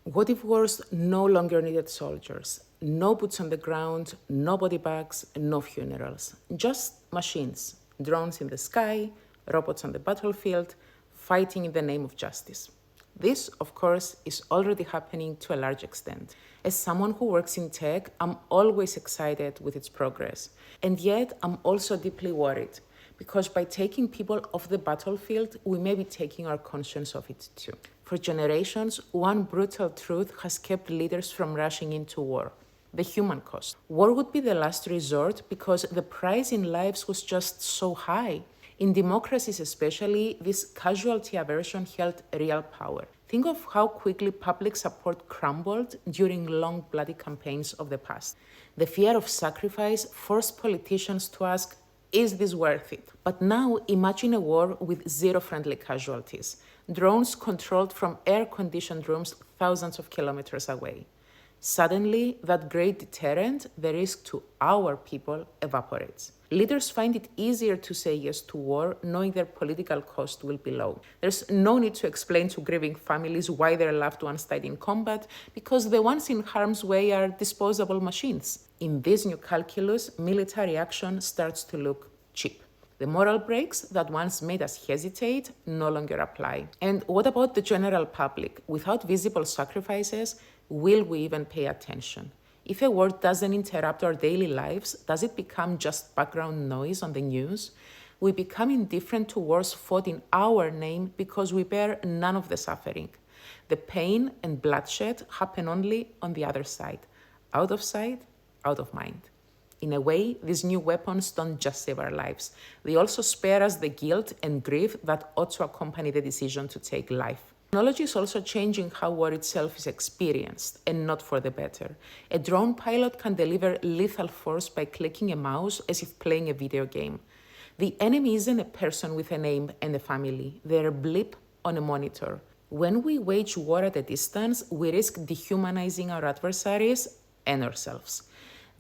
What if wars no longer needed soldiers? No boots on the ground, no body bags, no funerals. Just machines, drones in the sky, robots on the battlefield, fighting in the name of justice. This, of course, is already happening to a large extent. As someone who works in tech, I'm always excited with its progress. And yet, I'm also deeply worried because by taking people off the battlefield, we may be taking our conscience off it too. For generations, one brutal truth has kept leaders from rushing into war: the human cost. War would be the last resort because the price in lives was just so high. In democracies especially, this casualty aversion held real power. Think of how quickly public support crumbled during long bloody campaigns of the past. The fear of sacrifice forced politicians to ask, is this worth it? But now imagine a war with zero friendly casualties, drones controlled from air-conditioned rooms thousands of kilometers away. Suddenly, that great deterrent, the risk to our people, evaporates. Leaders find it easier to say yes to war, knowing their political cost will be low. There's no need to explain to grieving families why their loved ones died in combat, because the ones in harm's way are disposable machines. In this new calculus, military action starts to look cheap. The moral brakes that once made us hesitate no longer apply. And what about the general public? Without visible sacrifices, will we even pay attention? If a war doesn't interrupt our daily lives, does it become just background noise on the news? We become indifferent to wars fought in our name because we bear none of the suffering. The pain and bloodshed happen only on the other side. Out of sight, out of mind. In a way, these new weapons don't just save our lives. They also spare us the guilt and grief that ought to accompany the decision to take life. Technology is also changing how war itself is experienced, and not for the better. A drone pilot can deliver lethal force by clicking a mouse as if playing a video game. The enemy isn't a person with a name and a family. They're a blip on a monitor. When we wage war at a distance, we risk dehumanizing our adversaries and ourselves.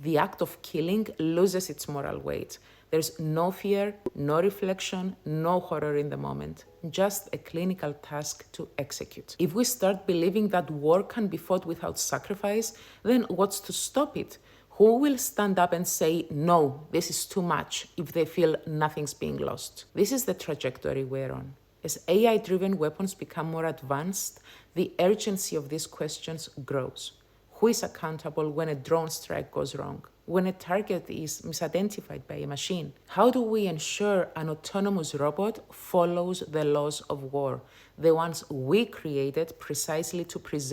The act of killing loses its moral weight. There's no fear, no reflection, no horror in the moment, just a clinical task to execute. If we start believing that war can be fought without sacrifice, then what's to stop it? Who will stand up and say, no, this is too much, if they feel nothing's being lost? This is the trajectory we're on. As AI-driven weapons become more advanced, the urgency of these questions grows. Who is accountable when a drone strike goes wrong? When a target is misidentified by a machine? How do we ensure an autonomous robot follows the laws of war, the ones we created precisely to preserve